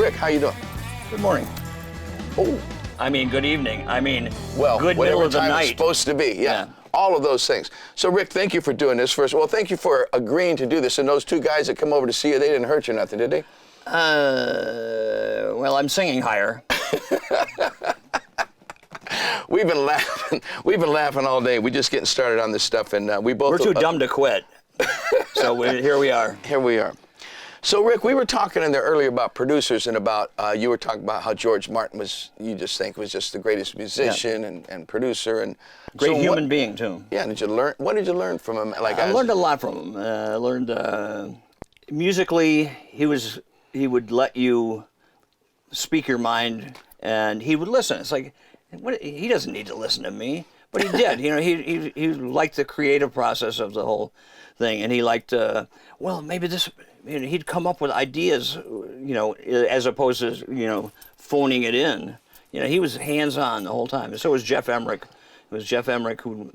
Rick, how you doing? Good morning. Oh. I mean, good evening. I mean, well, good middle of the time night. It's supposed to be, yeah. All of those things. So, Rick, thank you for doing this first. Well, thank you for agreeing to do this. And those two guys that come over to see you, they didn't hurt you nothing, did they? Well, I'm singing higher. We've been laughing. We've been laughing all day. We're just getting started on this stuff, and we're too dumb to quit. So here we are. Here we are. So, Rick, we were talking in there earlier about producers and about, you were talking about how George Martin was, you just think, was just the greatest musician and producer. And great human being, too. Yeah, what did you learn from him? Like, I learned a lot from him. I learned, musically, he would let you speak your mind, and he would listen. It's like, he doesn't need to listen to me, but he did. You know, he liked the creative process of the whole thing, and he liked, well, maybe this... You know, he'd come up with ideas, you know, as opposed to, you know, phoning it in. You know, he was hands-on the whole time. And so was Jeff Emmerich. It was Jeff Emmerich who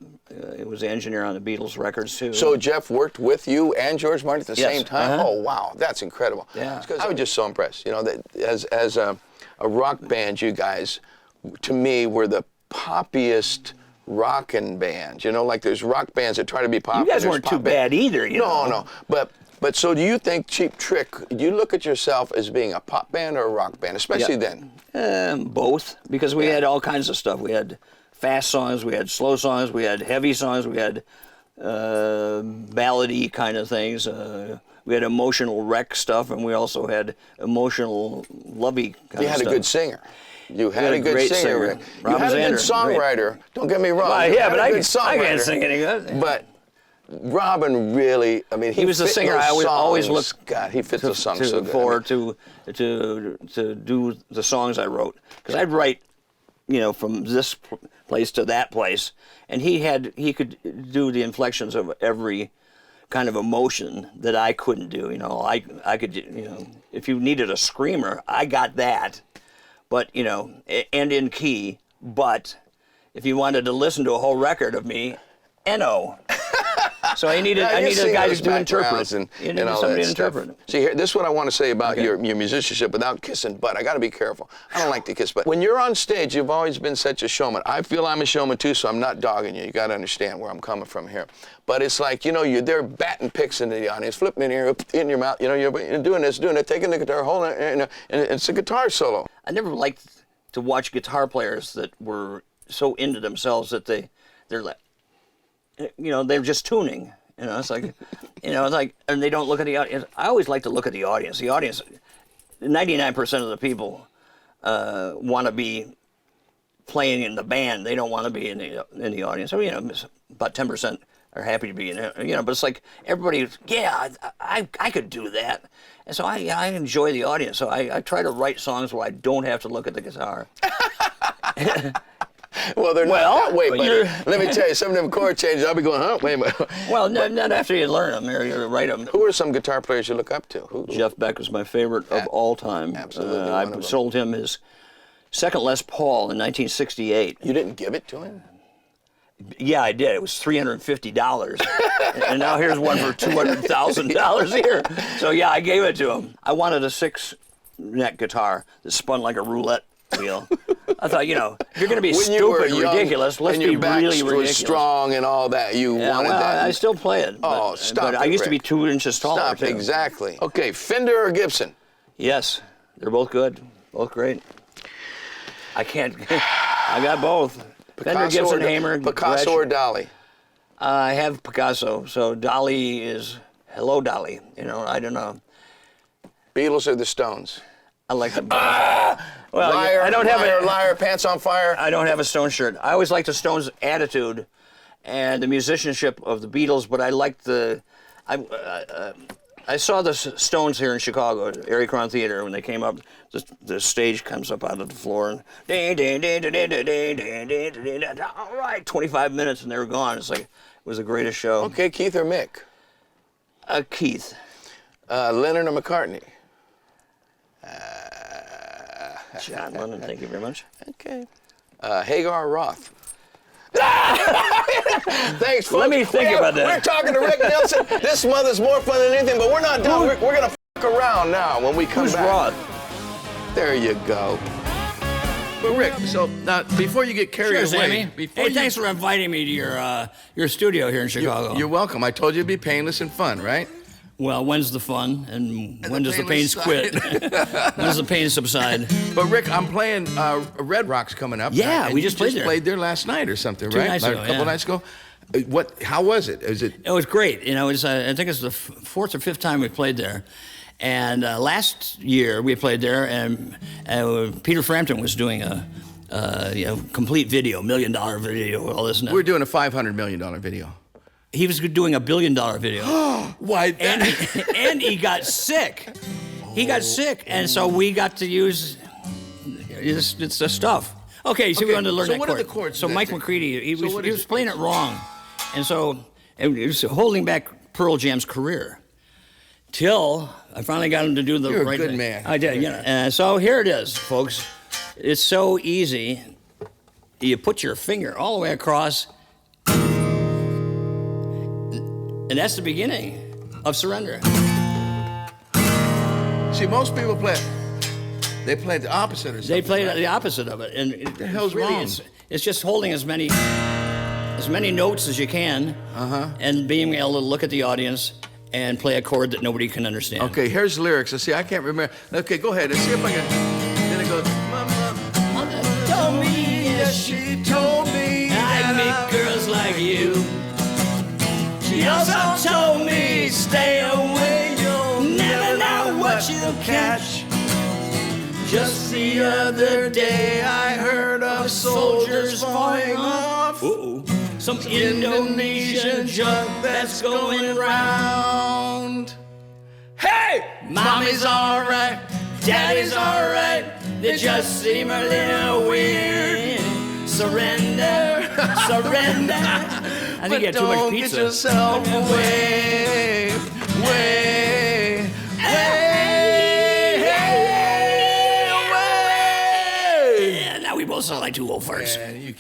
was the engineer on the Beatles records, too. So Jeff worked with you and George Martin at the same time? Oh, wow. That's incredible. Yeah. I was just so impressed. You know, that as a rock band, you guys, to me, were the poppiest rockin' band. You know, like there's rock bands that try to be popular. You guys weren't too bad either, you know. No. But so do you think Cheap Trick, do you look at yourself as being a pop band or a rock band, especially then? Both, because we had all kinds of stuff. We had fast songs, we had slow songs, we had heavy songs, we had ballady kind of things. We had emotional wreck stuff, and we also had emotional lovey kind of stuff. You had a good singer. You had a good singer, Rick. You had a good songwriter. Great. Don't get me wrong. Yeah, but I can't sing any good. But Robin really, I mean, he was the singer I always looked. God, he fits the songs so good. Forward to do the songs I wrote, because I'd write, you know, from this place to that place, and he could do the inflections of every kind of emotion that I couldn't do. You know, I could, you know, if you needed a screamer, I got that, but you know, and in key. But if you wanted to listen to a whole record of me, N.O. So I needed a guy to interpret. You needed somebody to interpret. See, here, this is what I want to say about your musicianship without kissing butt. I got to be careful. I don't like to kiss butt. When you're on stage, you've always been such a showman. I feel I'm a showman too, so I'm not dogging you. You got to understand where I'm coming from here. But it's like, you know, you're there batting picks into the audience, flipping in here, in your mouth. You know, you're doing this, taking the guitar, holding it, and it's a guitar solo. I never liked to watch guitar players that were so into themselves that they're like, you know, they're just tuning. You know, it's like, you know, it's like, and they don't look at the audience. I always like to look at the audience. The audience, 99% of the people want to be playing in the band. They don't want to be in the audience. So, you know, about 10% are happy to be in it. You know, but it's like everybody, yeah, I could do that. And so I enjoy the audience. So I try to write songs where I don't have to look at the guitar. Well, they're not that way, buddy. Let me tell you, some of them chord changes, I'll be going, huh? Wait a minute. Well, not after you learn them or you write them. Who are some guitar players you look up to? Who? Jeff Beck is my favorite of all time. Absolutely. I sold him his second Les Paul in 1968. You didn't give it to him? Yeah, I did. It was $350. And now here's one for $200,000 here. So, yeah, I gave it to him. I wanted a 6-neck guitar that spun like a roulette wheel. I thought, you know, if you're going to be stupid and ridiculous, let's be really ridiculous. Was strong and all that. You wanted that. I still play it. Oh, stop! But I used to be 2 inches taller. Stop! Too. Exactly. Okay, Fender or Gibson? Yes, they're both good, both great. I got both. Picasso Fender, Gibson, Hamer, Picasso Gretsch. or Dolly? I have Picasso, so Dolly is hello, Dolly. You know, I don't know. Beatles or the Stones? I like the Beatles. Well, liar, liar, pants on fire. I don't have a Stones shirt. I always liked the Stones' attitude and the musicianship of the Beatles, but I liked I saw the Stones here in Chicago at Erie Crown Theater when they came up. The stage comes up out of the floor and all right, 25 minutes and they were gone. It's like it was the greatest show. Okay, Keith or Mick? Keith. Lennon or McCartney? John Lennon, thank you very much. Okay. Hagar or Roth? Thanks, folks. Let me think about that. We're talking to Rick Nielsen. This month is more fun than anything, but we're not done. We're going to f*** around now when we come back. Who's Roth? There you go. But Rick, so now before you get carried Sure, away, Sammy. Hey, thanks for inviting me to your studio here in Chicago. You're welcome. I told you it'd be painless and fun, right? Well, when's the fun and when does the pain quit? When does the pain subside? But Rick, I'm playing Red Rocks coming up. Yeah, and we you just played there. Played there last night or something, Two right? nights Like ago, a couple yeah. nights ago. How was it? It was great. You know, it's I think it's the fourth or fifth time we played there. And last year we played there, and Peter Frampton was doing a complete video, $1 million video, all this and that. We're doing a $500 million video. He was doing $1 billion video. Why? And he got sick. He got sick, and so we got to use it's the stuff. Okay, so we wanted to learn so that what chord. are the chords So to that Mike thing? McCready, he So what is was it? playing it wrong, and so it was holding back Pearl Jam's career. Till I finally got him to do the You're a right good thing. man. I did, so here it is, folks. It's so easy. You put your finger all the way across, and that's the beginning of Surrender. See, most people they play the opposite or something. They played right? the opposite of it, and the hell's wrong? It's just holding as many notes as you can, and being able to look at the audience and play a chord that nobody can understand. Okay, here's lyrics. Let's see, I can't remember. Okay, go ahead. Let's see if I can. Then it goes. Mother told me, yes, She told me I meet girls like you. She also told me, stay away, you'll never know what you'll catch. Just the other day I heard of soldiers falling off. Some Indonesian junk that's going round. Hey! Mommy's alright, daddy's alright. They just seem a little weird. Surrender, surrender. I think you had too much Don't pizza. get yourself away, away, away. Yeah, now we both sound like two old farts. Man, you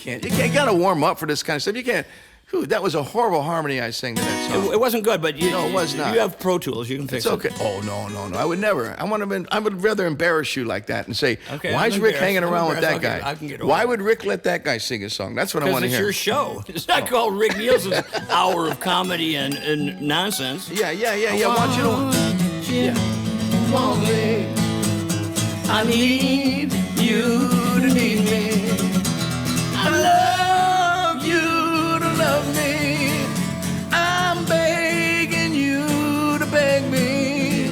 gotta warm up for this kind of stuff. You can't. Whew, that was a horrible harmony I sang to that song. It wasn't good, but No, it was not. You have Pro Tools, you can fix It's it. okay. Oh no. I would never. I would rather embarrass you like that and say, Okay, why I'm is Rick embarrassed. hanging I'm around with that embarrassed. guy? I can get over Why it. would Rick let that guy sing his song? That's what I want to Because hear. it's your show. It's not called Rick Nielsen's hour of comedy and nonsense. Yeah. I want you to. Want me. I need you to need me. I love you to love me. I'm begging you to beg me.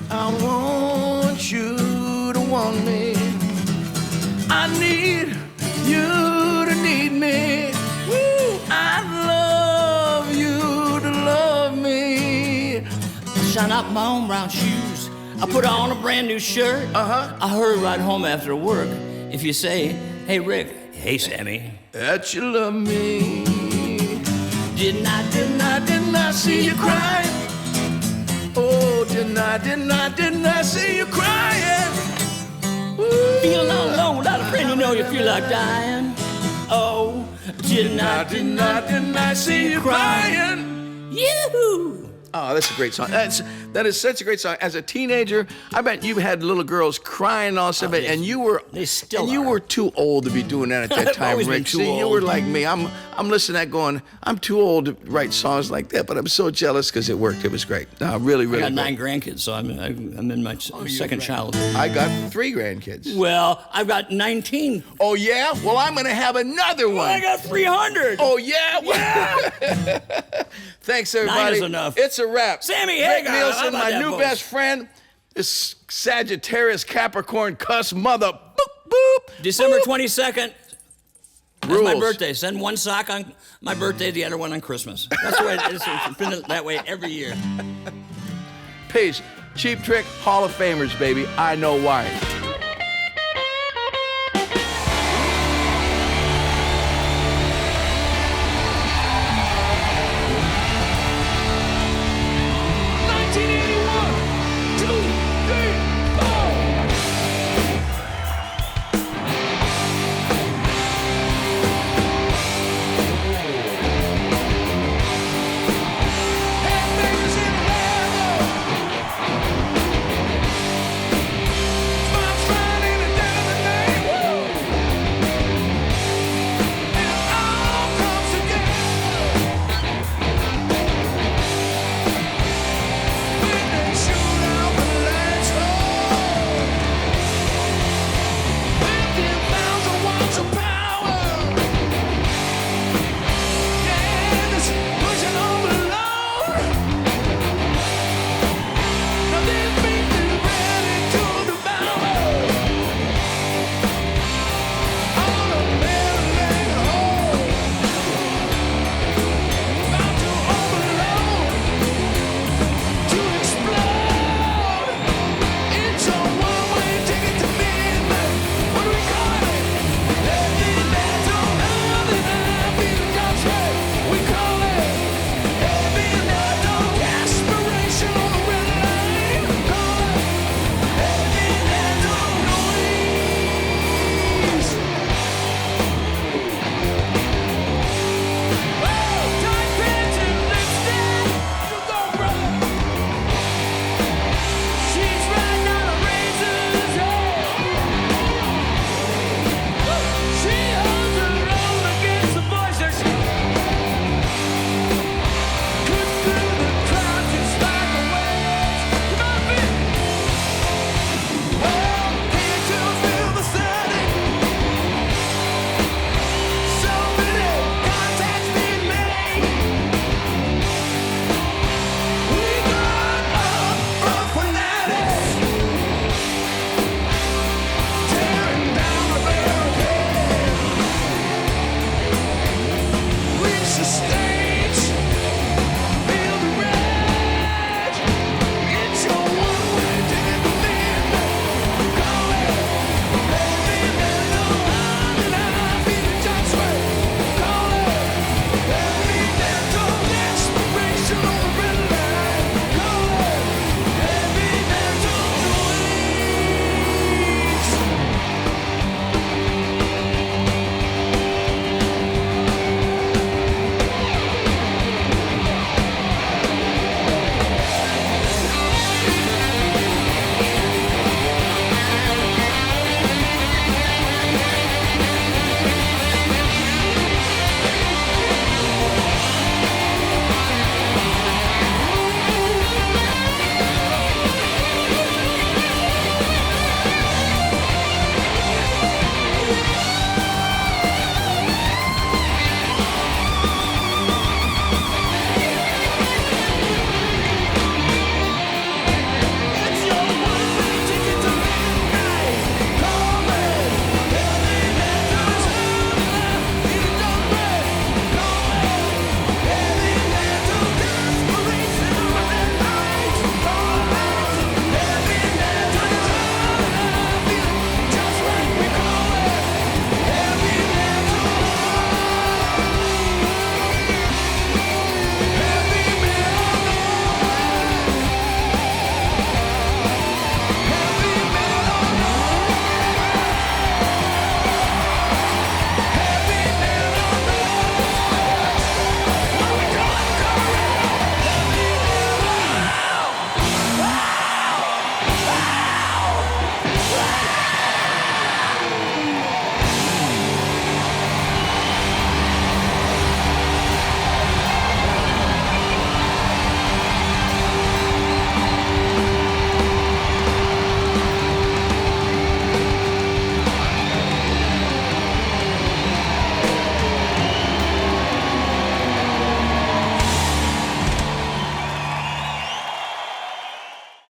I want you to want me. I need you to need me. Woo. I love you to love me. Shine up my own brown shoes. I put on a brand new shirt. I hurry right home after work. If you say, hey Rick, hey Sammy, That you love me. didn't I see you cry? Oh, didn't I see you crying? Feeling all alone without a friend, you know you feel like dying. Oh, didn't I see you crying? Yoo-hoo! Oh, that's a great song. That is such a great song. As a teenager, I bet you had little girls crying and all stuff, and you were they were too old to be doing that at that I've time, always been Rick. too See, you old. were like me. I'm listening to that going, I'm too old to write songs like that, but I'm so jealous because it worked. It was great. No, really, I really got great. 9 grandkids, so I'm in my second childhood. I got 3 grandkids. Well, I've got 19. Oh, yeah? Well, I'm going to have another one. I got 300. Oh, yeah? Yeah. Thanks, everybody. 9 is enough. It's a wrap. Sammy Rick Hagar, how Nielsen, about my that, new folks? best friend, this Sagittarius Capricorn cuss mother. Boop, boop. December boop. 22nd. That's my Rules. birthday. Send one sock on my birthday, the other one on Christmas. That's the way it's been that way every year. Peace. Cheap Trick Hall of Famers, baby. I know why.